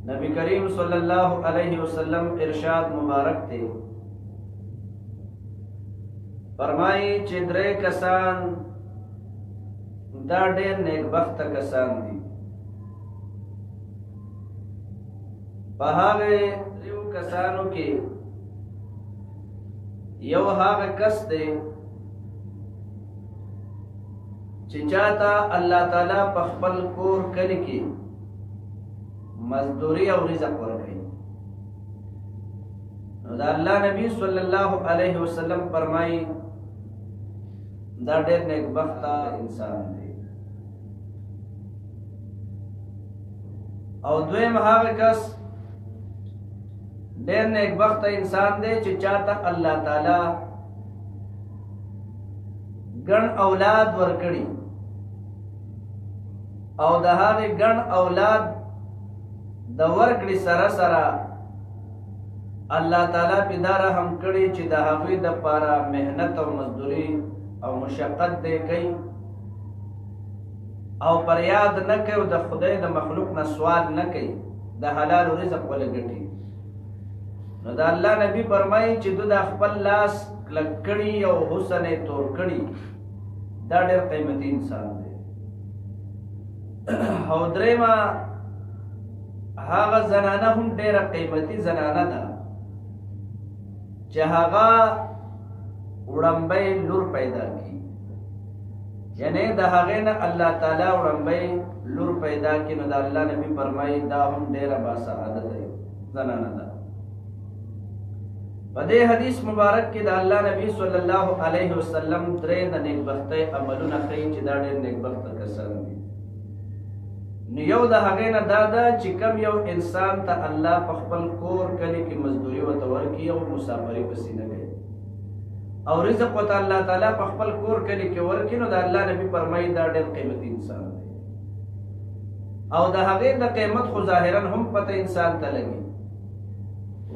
نبی کریم صلی اللہ علیہ وسلم ارشاد مبارک تے فرمائی چې درې کسان دا ډېر نیکبخته کسان دي. په هغه دریو کسانو کې یو هغه کس دی چې چاته الله تعالی په خپل کور کلی کې مزدوری او رزق ورکړي. نو دا الله نبی صلی الله علیه وسلم فرمایي دا ډېر نیکبخته انسان دی. او دویم هغه کس ډېر نیکبخته انسان دی چې چاته الله تعالی ګڼ اولاد ورکړي او د هغې ګڼ اولاد د ورکړې سره سره الله تعالی پې دا رحم کړي چې د هغوی دپاره محنت او مزدوري او مشقت دی کوي او فریاد نه کوي او د خدای د مخلوق نه سوال نه کوي، د حلالو رزق ولې ګټي. نو د الله نبی فرمایي چې دو د خپل لاس کلک کړي او حسن یې تور کړي، دا ډېر قیمتي انسان دی. او درېیمه هغه زنانه هم ډېره قیمتي زنانه ده چې هغه وړمبی لور پیدا کړي، یعنی د هغې نه الله تعالی وړمبی لور پیدا کړي. نو د الله نبی فرمایي دا هم ډېره باسعادته زنانه ده. په دې حدیث مبارک کې د الله نبی صلی الله علیه وسلم درې د نیکبختۍ عملونه ښیي چې دا ډېر نیکبخته کسان دي. نو یو د هغې نه دا ده چې کم یو انسان ته الله په خپل کور کلي کې مزدوري ورته ورکړي او مسافري پسې نه کوي او رزق ورته الله تعالی په خپل کور کلي کې ورکړي، نو د الله نبي فرمایي دا ډېر قیمتي انسان دی. او د هغې د قیمت خو ظاهرا هم پته انسان ته لګي.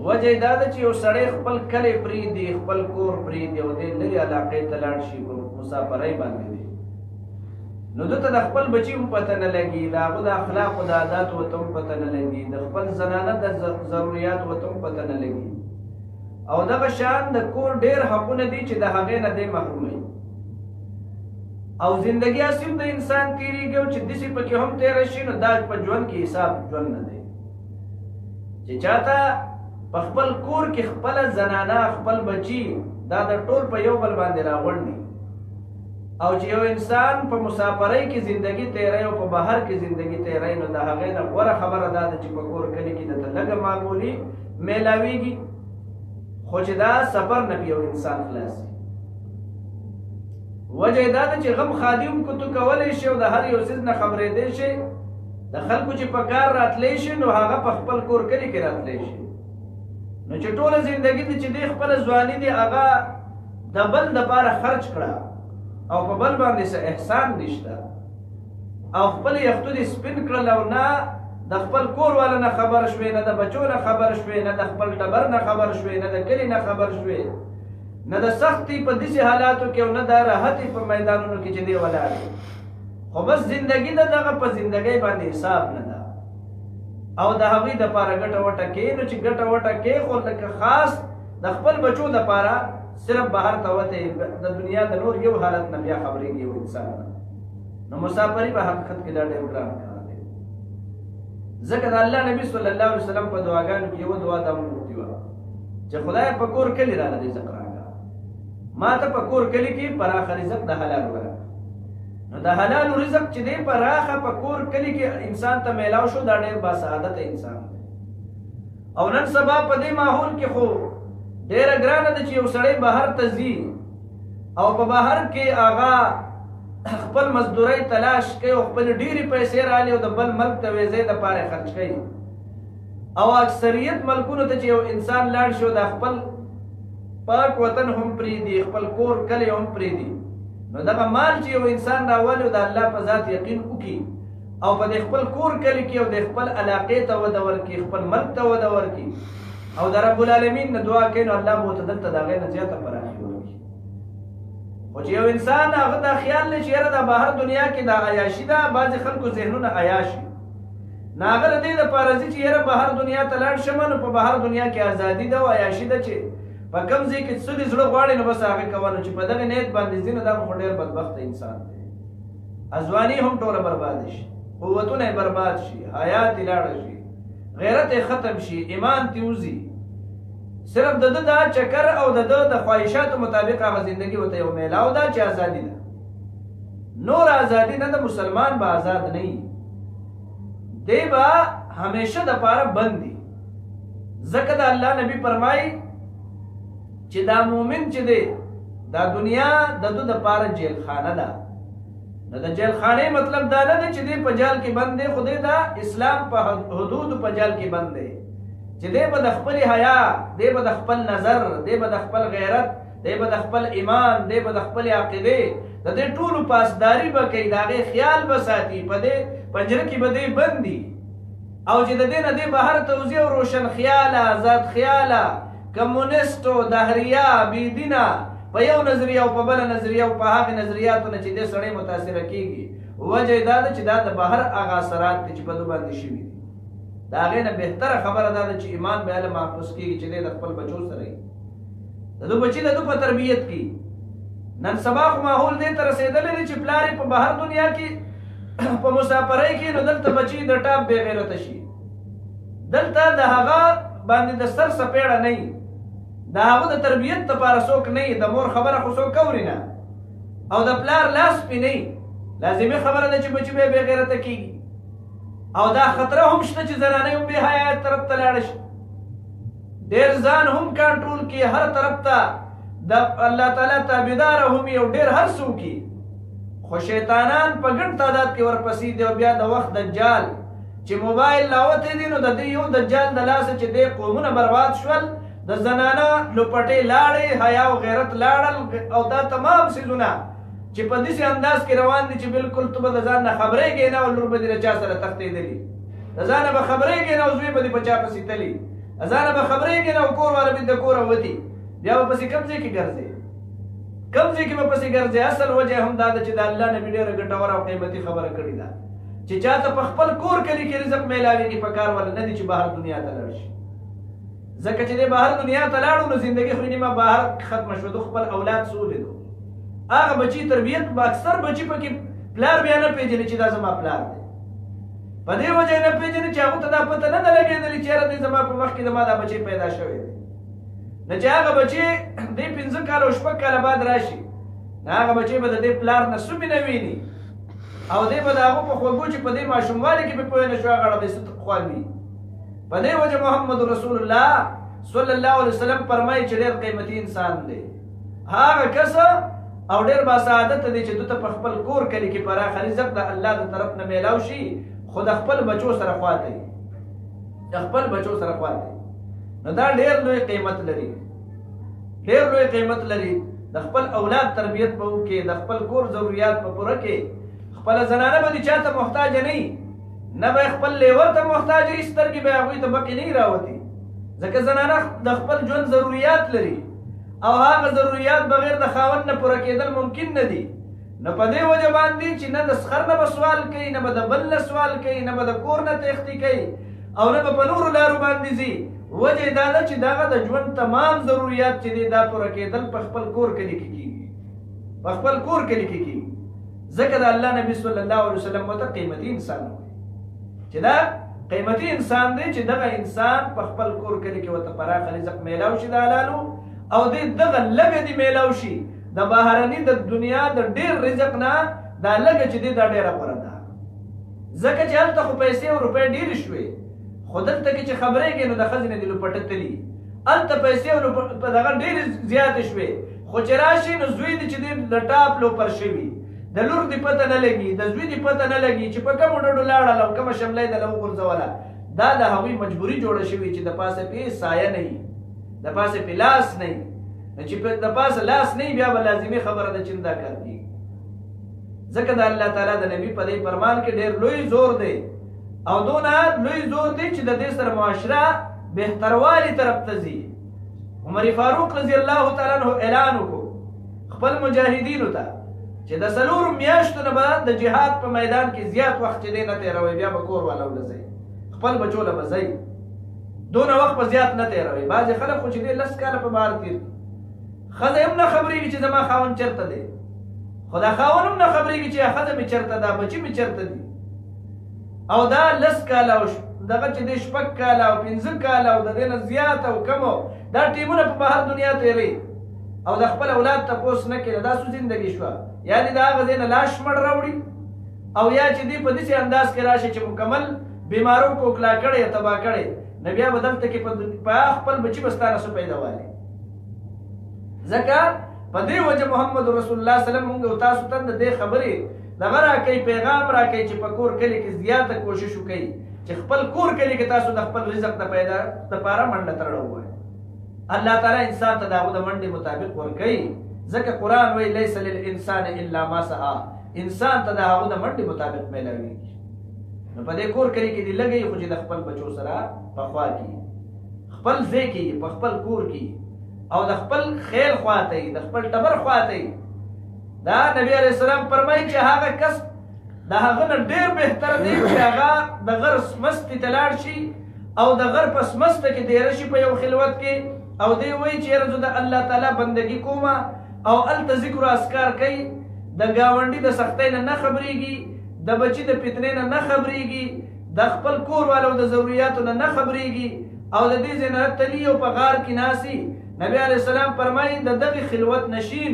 وجه یې دا ده چې یو سړی خپل کلی پرېږدي، خپل کور پرېږدي او دې لرې علاقې ته لاړ شي، په مسافرۍ باندې دی، نو دته د خپل بچي هم پته نه لګي، د هغو د اخلاقو د عاداتو ورته هم پته نه لګي، د خپل زنانه د ضروریاتو ورته هم پته نه لګي. او دغه شان د کور ډېر حقونه دي چې د هغې نه دی محروموي. او زندګي هسې هم د انسان تېرېږي او چې داسې پکې هم تېره شي، نو دا په ژوند کې حساب ژوند نه دی چې چاته په خپل کور کې خپله زنانه خپل بچي دا د ټول په یو بل باندې راغونډي. او چې یو انسان په مسافرۍ کې زندگی تیری او په بهر کې زندگی تیری، نو د هغې نه غوره خبره دا ده چې په کور کلي کې درته لږه معمولي میلاویږي، خو چې دا سفر نه یو انسان خلاصي. وجه یې دا ده چې غم خادم کو تو کولی شي او د هر یو څیز نه خبرېدی شي، د خلکو چې په کار راتلی شي نو هغه په خپل کور کلي کې راتلی شي. نو چې ټوله زندگی دي چې دی خپله ځواني دي هغه د بل دپاره خرچ کړه او په بل باندې څه احسان نشته، او خپل یختو دې سپین کړل او نه د خپل کور والا نه خبر شوې، نه د بچو نه خبر شوې، نه د خپل ټبر نه خبر شوې، نه د کلي نه خبر شوې، نه د سختي په داسې حالاتو کې او نه د راحتي په میدانونو کې چې دی ولاړ دی. خو بس زندګي ده دغه په زندګۍ باندې حساب نه ده. او د هغوی دپاره ګټه وټه کې، نو چې ګټه وټه کې خو لکه خاص د خپل بچو دپاره صرف بهر ته وتې د دنیا د نور یو حالت نه بیا خبرېږي یو انسان نه. نو مسافري په حقیقت کې دا ډېر ګران کار دی. ځکه د الله نبي صلی الله علیه وسلم په دعاګانو کې یوه دعا دا وکړې وه چې خدای په کور کلي راله رزق راکړه، ما ته په کور کلي کې پراخه رزق د حلالو راکړه. نو د حلالو رزق چې دی پراخه په کور کلي کې انسان ته میلاو شو، دا ډېر باسعادته انسان دی. او نن سبا په دې ماحول کې خو ډېره ګرانه ده چې یو سړی بهر ته ځي او په بهر کې هغه خپل مزدورۍ تلاش کوي او خپل ډېرې پیسې رالي او د بل ملک ته ویزې دپاره خرچ کوي. او اکثریت ملکونو ته چې یو انسان لاړ شي د خپل پاک وطن هم پرېږدي، خپل کور کلی هم پرېږدي، نو دغه مال چې یو انسان راولي او د الله په ذات یقین وکړي او په د خپل کور کلي کې او د خپل علاقې ته وده ورکړي، خپل ملک ته وده ورکړي او د رب العالمین نه دعا کوي، نو الله به ورته دلته د هغې نه زیاته پراخي ورکړي. خو چې یو انسان هغه دا خیال دی چې یاره دا بهر دنیا کې دا عیاشي ده، بعضې خلکو ذهنونه عیاشي نو هغه د دې دپاره ځي چې یاره بهر دنیا ته لاړ شم نو په بهر دنیا کې ازادي ده او عیاشي ده چې په کوم ځای کې څه دې زړه غواړي نو بس هغه کوه نو چې په دغه نیت باندې ځي نو دا خو ډېر بدبخته انسان دی ازواني هم ټوله برباد شي قوتونه برباد شي حیات یې لاړه شي غیرت یې ختم شي ایمان تې وځي صرف د ده دا چکر او د ده د خواهشاتو مطابق هغه زندګي ورته یو میلاو ده چې ازادي ده نور ازادي نه د مسلمان به آزاد نه وي دی به همیشه دپاره بند دي ځکه د الله نبي فرمایي چې دا مومن چې دی دا دنیا د ده دپاره جیلخانه ده نو د جیلخانې مطلب دا نه دی چې دی په جال کې بند دی خو دی دا اسلام په حدودو په جال کې بند دی چې دی به د خپل حیا دی به د خپل نظر دی به د خپل غیرت دی به د خپل ایمان دی به د خپل عقیدې د دې ټولو پاسداري به کوي د هغې خیال به ساتي په دې پنجره کې به دی بند دي او چې د دې نه دی بهر توزیع او روشن خیاله آزاد خیاله کمونیسټو دهریه بېدینه په یو نظریه او په بله نظریه او په هغې نظریاتو نه چې دې سړی متاثره کېږي وجه یې دا ده چې دا د بهر هغه اثرات دي چې په ده باندې شوي دي د هغې نه بهتره خبره دا ده چې ایمان به هله محفوظ کېږي چې دی د خپل بچو سره وي د ده بچي د ده په تربیت کې نن سبا خو ماحول دې ته رسېدلی دی چې پلار یې په بهر دنیا کې په مسافرۍ کې نو دلته بچي د ټاپ بې غیرته شي دلته د هغه باندې د سر سپېړه نه وي د هغه د تربیت دپاره څوک نه وي د مور خبره خو څوک اوري نه او د پلار لاس پې نه وي لازمي خبره ده چې بچي به بې غیرته کېږي او دا خطره هم شته چې زنانۍ هم بې حیات طرف ته لاړه شي ډېر ځان هم کنټرول کړي هر طرف ته د الله تعالی تابعداره هم یو ډېر هر څه وکړي خو شیطانان په ګڼ تعداد کې ورپسې دي او بیا د وخت دجال چې موبایل لاوتی دي نو د دې یو دجال د لاسه چې دې قومونه برباد شول د زنانه لوپټې لاړې حیا او غیرت لاړل او دا تمام څیزونه چې په داسې انداز کې روان دي چې بالکل ته به د ځان نه خبرېږې نه او لور به دې له چا سره تښتېدلي د ځانه به خبرېږې نه او زوی به دې په چا پسې تلي د ځانه به خبرېږې نه او کور والا به د کوره وتي بیا به پسې کوم ځای کې ګرځې کوم ځای کې به پسې ګرځې اصل وجه هم دا ده چې د الله نبي ډېره ګټوره او قیمتي خبره کړې ده چې چاته په خپل کور کلي کې رزق میلاوېږي په کار والا نه دي چې بهر دنیا ته لاړ شي ځکه چې دی بهر دنیا ته لاړو نو زندګي خو نیمه بهر ختمه شوه د خپل اولاد څه ولیدو هغه بچي تربیت به اکثر بچي پکې پلار بیا نه پېژني چې دا زما پلار دی په دې وجه نه پېژني چې هغو ته دا پته نه ده لګېدلې چې یاره دی زما په مخ کې زما دا بچی پیدا شوی دی نه چې هغه بچی دی 5 کاله او 6 کاله بعد راشي نه هغه بچی به د دې پلار نه سومې نه ویني او دی به د هغو په خوږو چې په دې ماشوموالي کې به پوه نه شو هغه به څه خوند وي په دې وجه محمد رسول الله صلی الله علیه وسلم فرمایي چې ډېر قیمتي انسان دی هغه کس او ډېر باسعادت دی چې دوی ته په خپل کور کلي کې پراخه رزق د الله د طرف نه میلاو شي خو د خپل بچو سره خواته وي د خپل بچو سره خواته وي نو دا ډېر لوی قیمت لري ډېر لوی قیمت لري د خپل اولاد تربیت به وکړي د خپل کور ضروریات به پوره کړي خپله زنانه به دې چا ته محتاجه نه وي نه به خپل لیور ته محتاج وي سترګې به هغوی ته بقې نه راوتي ځکه زنانه د خپل ژوند ضروریات لري او هغه ضروریات بغیر د خاوند نه پوره کېدل ممکن نه دي نو په دې وجه باندې چې نه د سخر نه به سوال کوي نه به د بل نه سوال کوي نه به د کور نه تېښتې کوي او نه به په نورو لارو باندې ځي وجه یې دا ده چې دغه د ژوند تمام ضروریات چې دي دا پوره کېدل په خپل کور کلي کې کېږي په خپل کور کلي کې کېږي ځکه د الله نبي صلی الله علیه وسلم ورته قیمتي انسان وایي چې دا قیمتي انسان دی چې دغه انسان په خپل کور کلي کې ورته پراخه رزق میلاو شي د حلالو او دې دغه لږه دې میلاو شي د بهرني د دنیا د ډېر رزق نه دا لږه چې دی دا ډېره غوره ده ځکه چې هلته خو پیسې او روپۍ ډېرې شوې خو دلته کې چې خبرېږي نو د ښځې نه دې لوپټه تلي هلته پیسې او دغه ډېرې زیاتې شوې خو چې راشي نو زوی دې چې دی د ټاپ لوپر شوي د لور دې پته نه لګي د زوی دې پته نه لګي چې په کومو ډډو لاړل او کومه شمله یې دله وغورځوله دا د هغوی مجبوري جوړه شوې چې د پاسه پې سایه نه وي د پاسه پې لاس نه وي چې د پاسه لاس نه بیا به لازمي خبره ده چې دا کار کېږي ځکه د الله تعالی د نبي په دې فرمان کې ډېر لوی زور دی او دونه لوی زور دی چې د دې سره معاشره بهتروالي طرف ته ځي عمر فاروق رضی الله تعالی عنه اعلان وکړو خپل مجاهدینو ته چې د 4 میاشتو نه به د جهاد په میدان کې زیات وخت چې دی نه تېروئ بیا به کور والا ولځئ خپل بچو له به ځئ دونه وخت په زیات نه تېروئ. بعضې خلک خو چې دی 10 کاله په بهر تېر کړي، ښځه هم نه خبرېږي چې زما خاوند چېرته دی، خو دا خاوند هم نه خبرېږي چې ښځه مې چېرته ده، بچي مې چېرته دي. او دا 10 کاله او دغه چې دی 6 کاله او 5 کاله او د دې نه زیات او کم دا ټیمونه په بهر دنیا تېروي او د خپل اولاد تپوس نه کوي. دا څه زندګي شوه؟ یا دې د هغه ځای نه لاش مړ راوړي او یا چې دی په داسې انداز کې راشي چې مکمل بیمارو کوکلا کړی تباه کړی، نو بیا به دلته کې په خپل بچي به ستا نه څه پیدا والي. ځکه په دې وجه محمد رسول الله صلی الله علیه وسلم موږ تاسو ته د دې خبرې دغه راکوي، پیغام راکوي چې په کور کلي کې زیاته کوشش وکړئ چې خپل کور کلي کې تاسو د خپل رزق د پیدا دپاره منډه تړه ووایئ. الله تعالی انسان ته د هغه د منډې مطابق ورکوي، ځکه قرآن وایي لیس للانسان الا ما سعی، انسان ته د هغه د منډې مطابق میلاویږي. نو په دې کور کلي کې دې لګئ خو چې د خپل بچو سره په خوا کې خپل ځای کې په خپل کور کې او د خپل خیل خواته د خپل ټبر خواته. دا نبی علیہ السلام فرمایي چې هغه کس د هغه نه ډېر بهتر دی چې هغه د غر سمستې ته لاړ شي او د غر په سمسته کې دیره شي په یو خلوت کې او دی وایي چې یاره زه د الله تعالی بندګي کومه او هلته ذکر و اذکار کوي، د ګاونډي د سختۍ نه نه خبرېږي، د بچي د فتنې نه نه خبرېږي، د خپل کور والو د ضروریاتو نه نه خبرېږي او د دې ځای نه تلي او په غار کې ناسي. نبی علیہ السلام فرمایي د دغه خلوت نشین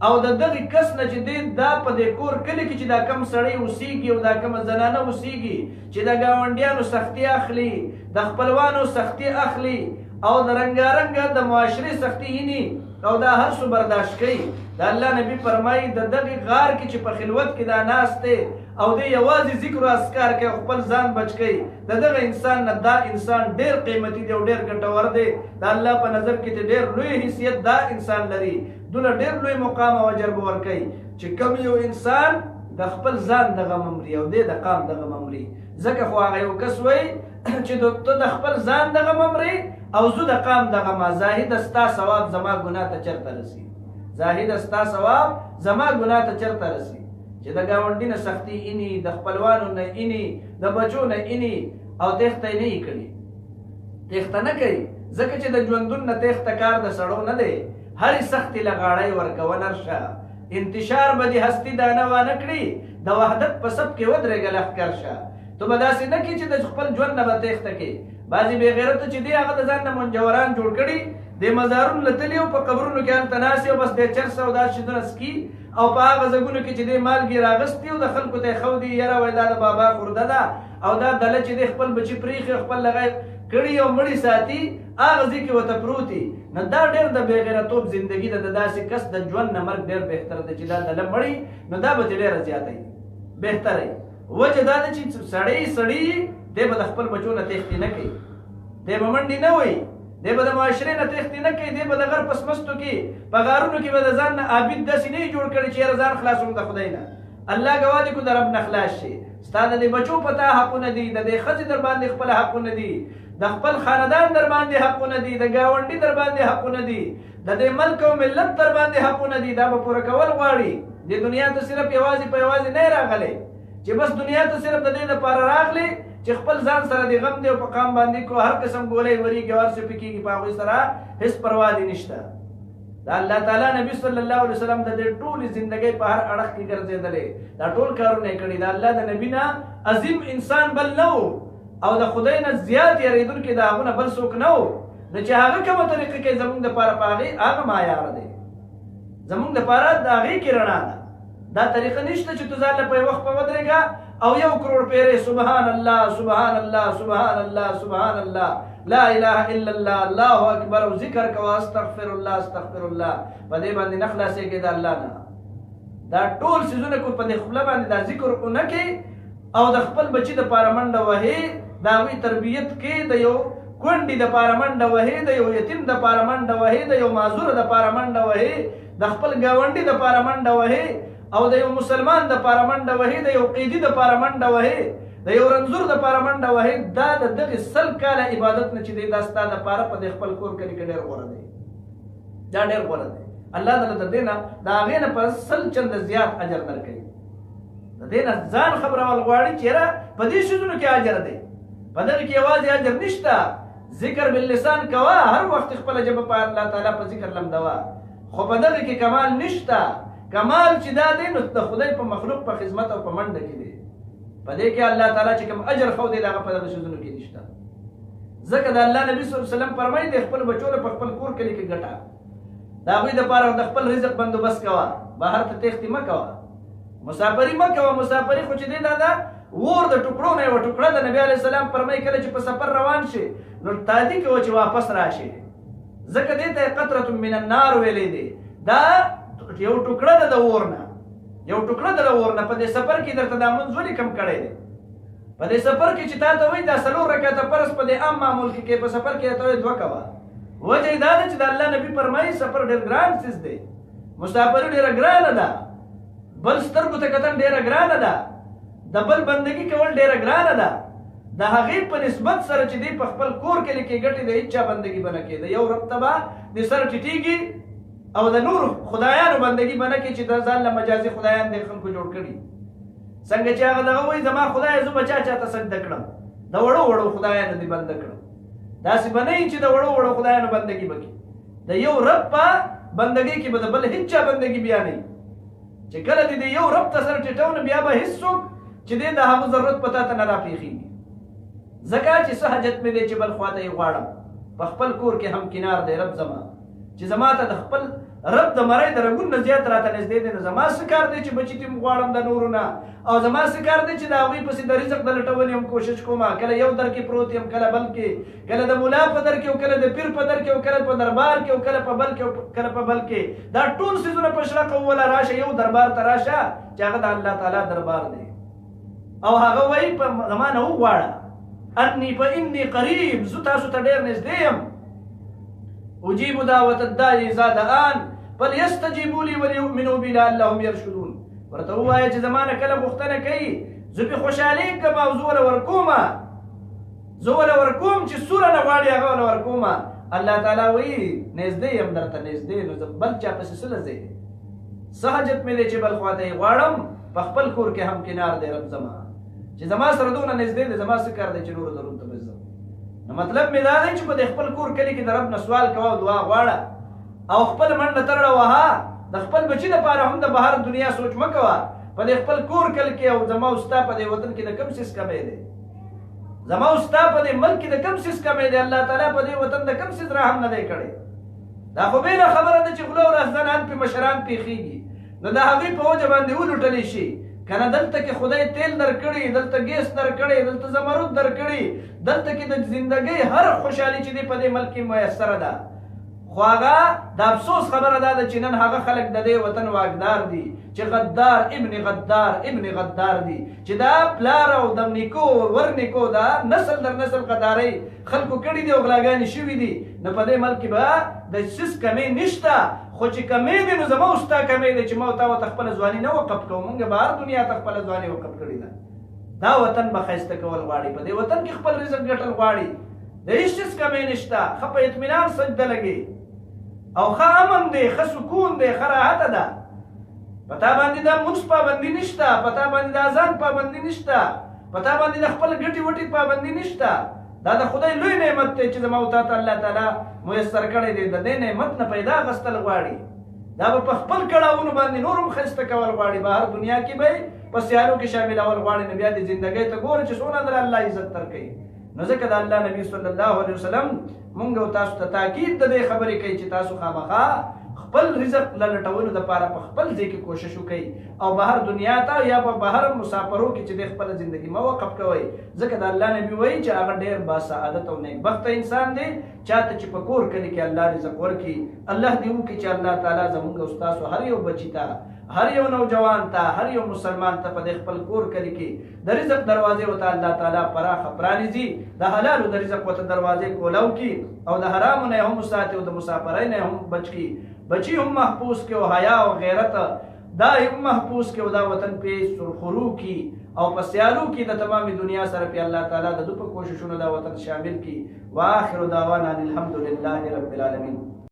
او د دغه کس نه چې دی دا په دې کور کلي کې چې دا کم سړی اوسېږي او دا کمه زنانه اوسېږي چې د ګاونډیانو سختي اخلي، د خپلوانو سختي اخلي او د رنګارنګه د معاشرې سختي هیني او دا هر څه برداشت کوي. د الله نبی فرمایي د دغه غار کې چې په خلوت کې دا ناست دی او دی یوازې ذکر او اذکار کوي او خپل ځان بچ کوي، د دغه انسان نه دا انسان ډېر قیمتي دی او ډېر ګټور دی. د الله په نظر کې ډېر لوی حیثیت دا انسان لري، دونه ډېر لوی مقام او اجر به ورکوي چې کوم یو انسان د خپل ځان دغه ممري او دی د قام دغه ممري. ځکه خو هغه یو کس وایي چې ته د خپل ځان دغه ممري او زه د قام دغه ما، زاهد ستا ثواب زما ګناه ته چېرته رسي، زاهد ستا ثواب زما ګناه ته چېرته رسي چې د ګاونډي نه سختي ایني، د خپلوانو نه ایني، د بچو نه ایني او تېښته یې نه یې کړي، تېښته نه کوي. ځکه چې د ژوندون نه تېښته کار د سړو نه دی، هرې سختي له غاړی ورکوه نرشه، انتشار به دې هستي دانه وانه کړي، د وحدت په سب کې ودرېږه لښکر شه. تو به داسې نه کړي چې د خپل ژوند نه به تېښته کوي. بعضې بې غیرته چې دی هغه د ځان نه منجوران جوړ کړي، د مزارونو له تلي او په قبرونو کې هلته ناستې او بس د چرس او دا شیدونه څکي او په هغه ځګونو کې چې دی مالګې راغستې او د خلکو ته یې ښودي یاره وایي دا د بابا خورده ده او دا دله چې دی خپل بچي پرېښي خپل لغی کړي او مړي ساتي هغه ځای کې ورته پروتي. نو دا ډېر د بې غیرتوب زندګي ده، د داسې کس د ژوند نه مرګ ډېر بهتر دی چې دا دله مړي نو دا به دې ډېره زیاته بهتره. وجه دا ده چې سړی دی به د خپل بچو نه تېښتې نه کوي، دی به منډې نه وایي، دی به د معاشرې نه تېښتې نه کوي، دی به د غر په سمستو کې په غارونو کې به د ځان نه عابد داسې نه جوړ کړي چې یاره ځان خلاصوم د خدای نه. الله ګواه دی کو د رب نه خلاص شي. ستا د دې بچو په تا حقونه دي، د دې ښځې در باندې خپل حقونه دي، د خپل خاندان در باندې حقونه دي، د ګاونډي در باندې حقونه دي، د دې ملک او ملت در باندې حقونه دي. دا به پوره کول غواړي. د دنیا ته صرف یوازې په یوازې نه راغلی چې بس دنیا ته صرف د دې لپاره راغلی چې خپل ځان سره د غم دی او په قام باندې کو هر قسم ګولۍ وریږي او هر څه پکېږي، په هغوی سره هېڅ پروا دې نشته. د الله تعالی نبي صلی الله علیه وسلم د دې ټولې زندګۍ په هر اړخ کې ګرځېدلی، دا ټول کارونه یې کړي. د الله د نبي نه عظیم انسان بل نه و او د خدای نه زیات یېرېدونکي د هغو نه بل څوک نه و. نو چې هغه کومه طریقه کوي زموږ دپاره په هغې هغه معیار دی، زموږ دپاره د هغې کې رڼا ده. دا طریقه نشته چې تو ځان له په یو وخت په ودرېږه او 1 کروڑ پیرې سبحان الله سبحان الله سبحان الله سبحان الله لا اله الا الله الله اکبر او ذکر کوه استغفر الله استغفر الله، په دې باندې نه خلاصېږي د الله نه. دا ټول څیزونه کو په دې خوله باندې دا ذکر ونه کې او د خپل بچي دپاره منډه وهې، د هغوی تربیت کې د یو کونډې دپاره منډه وهې، د یو یتیم دپاره منډه وهې، د یو معذور دپاره منډه وهې، د خپل ګاونډي دپاره منډه وهې او د یو مسلمان دپاره منډه وهې، د یو قیدي دپاره منډه وهې، د یو رنځور دپاره منډه وهې. دا د دغې 100 کاله عبادت نه چې دی دا ستا دپاره په دې خپل کور کلي کې ډېر غوره دی، دا ډېر غوره دی. الله تعالی د دې نه د هغې نه په 100 چنده زیات اجر درکوي. د دې نه ځان خبرول غواړي چې یاره په دې څیزونو کې اجر دی، په دغه کې یوازې اجر نشته ذکر باللسان کوه هر وخت خپل ژبه په الله تعالی په ذکر لمدوه خو په دغه کې کمال نشته کمال چې دا دی نو د خدای په مخلوق په خدمت او په منډه کې دی په دې کې الله تعالی چې کوم اجر خو دی هغه په دغه شیزونو کې نشته ځکه د الله نبی صلی الله علیه وسلم فرمایي د خپل بچو له خپل کور کې کې ګټه دا غوي د پاره د خپل رزق بندوبست کوه بهر ته تختی مکوه مسافری مکوه مسافری خو چې دی دا ور د ټوکړو نه یو ټوکړه د نبی علی السلام فرمایي کله چې په سفر روان شي نو تادی کې و چې واپس راشي ځکه دې ته قطره من النار ویلې دي دا یو ټوکړه د ورنه یو ټوکړه د ورنه په دې سفر کې درته د منځوري کم کړي دي په دې سفر کې چې تاسو وایي دا سلو رکعاته پرس په دې عام معمول کې په سفر کې ته دوه کوا وجه دا چې د الله نبی فرمایي سفر ډېر ګران څه دی مسافر ډېر ګران ده بل سترګو ته کتل ډېر ګران ده د بل بندگی کول ډېر ګران ده د هغې په نسبت سره چې دی په خپل کور کې کې ګټي د هیڅ بندگی بنه کې د یو رب تبا د سر ټیټیږي او د نور خدایانو بندگی بنه کې چې د ځان له مجازي خدایان د خلکو جوړ کړي څنګه چې هغه دغه وایي زما خدای زه بچا چاته سجده کړم د وړو وړو خدایانو دې بنده کړم داسې به نه چې د وړو وړو خدایانو بندگی وکړي د یو رب په بندگی کې به د بل هیڅ بندگی بیا نه چې کله دې یو رب ته سره ټیټونه بیا به هیڅوک چې دې د هغه ضرورت پتا ته نه راپېښېږي ځکه چې څه حاجت مې دی چې بل خواته یې غواړم په خپل کور کې هم کنار دی رب زما چې زما ته د خپل رب د مرۍ د رګون نه زیات راته نږدې دی نو زما څه کار دی چې بچي ته غواړم د نورو نه او زما څه کار دی چې د هغوی پسې د رزق د لټونې هم کوشش کوم کله یو در کې پروت یم کله بل کې کله د ملا په در کې او کله د پیر په در کې او کله په دربار کې او کله په بل کې او کله په بل کې دا ټول څیزونه په شرق اوله راشه یو دربار ته راشه چې هغه د الله تعالی دربار دی او هغه وایي په زمانه وغواړه انی فانی قریب زه تاسو ته ډېر نږدې یم اجیب دعوت الداعی اذا دعان فلیستجیبوا لی ولیؤمنوا بی لعلهم یرشدون ورته ووایه چې زمانه کله پوښتنه کوي زه پې خوشحالي کوم او زه وله ورکومه زه وله ورکوم چې سوره نه غواړي هغه وله ورکومه الله تعالی وایي نږدې یم درته نږدې نو زه بل چا پسې څه له ځې څه حاجت مې دی چې بل خواته یې غواړم په خپل کور کې هم کنار دی رب زما چې زما سره دونه نږدې دی زما څه کار دی چې نورو ضرورت ته بځم نو مطلب مې دا دی چې په دې خپل کور کلي کې د رب نه سوال کوه او دعا غواړه او خپل منډه ترړه وها د خپل بچي لپاره هم د بهر دنیا سوچ مه کوه په دې خپل کور کلي کې او زما او ستا په دې وطن کې د کوم څیز کمی دی زما او ستا په دې ملک کې د کوم څیز کمی دی الله تعالی په دې وطن د کوم څیز رحم نه دی کړی دا خو بېله خبره ده چې غلو رهزنان پې مشران پېښېږي نو د هغوی په وجه باندې ولوټلی شي کنه دلته کې خدای تیل درکړي دلته ګیس درکړي دلته زمرد درکړي دلته کې د زندګۍ هر خوشحالي چې دی په دې ملک کې میسره ده خو هغه د افسوس خبره دا ده چې نن هغه خلک د دې وطن واکدار دي چې غدار ابن غدار دي چې دا پلار او د نیکو ورنیکو دا نسل در نسل غدارۍ خلکو کړي دي او غلاګانې شوي دي نو په دې ملک کې به د څیز کمی نشته خو چې کمی دی نو زما او ستا کمی دی چې ما او تا ورته خپله ځواني نه وقف کوو مونږ به هر دنیا ته خپله ځواني وقف کړې ده دا وطن به ښایسته کول غواړي په دې وطن کې خپل رزق ګټل غواړي د هېڅ چیز کمی نشته ښه په اطمینان سجده لګي او ښه امن دی ښه سکون دی ښه راحته ده په تا باندې د مونځ پابندي نشته په تا باندې د اذان پابندي نشته په تا باندې د خپل ګټې وټې پابندي نشته دا د خدای لوی نعمت دی چې زما او تا ته الله تعالی میسر کړی دی د دې نعمت نه پیدا اخیستل غواړي دا به په خپل کړاوونو باندې نور هم ښایسته کول غواړي به هر دنیا کې به یې په سیالو کې شاملول غواړي نو بیا د زندګۍ ته ګوره چې څونه در الله عزت درکوي نو ځکه د الله نبي صلی الله علیه وسلم مونږ او تاسو ته تاکید د دې خبرې کوي چې تاسو خامخا خپل رزق لټولو دپاره په خپل ځای کې کوشش وکړئ او بهر دنیا ته یا په بهر مسافرو کې چې د خپله زندګي مه وقف کوئ ځکه د الله نبي وایي چې هغه ډېر باسعادت او نیکبخته انسان دی چاته چې په کور کلي کې الله رزق ورکړي الله دې وکړي چې الله تعالی زمونږ او ستاسو هر یو بچي ته هر یو نوجوان ته هر یو مسلمان ته په دې خپل کور کلي کې د رزق دروازې ورته الله تعالی پراخه پرانیزي د حلالو د رزق ورته دروازې کولاو کړي او د حرامو نه یې هم وساتي او د مسافرۍ نه یې هم بچ کړي بچی هم محفوظ کې او حیا او غیرت دا هم محفوظ کې او دا وطن په سرخرو کې او په سیالو کې د تمامي دنیا سره په الله تعالی د دوی په کوششونو دا وطن شامل کړي واخر دعوانا الحمد لله رب العالمین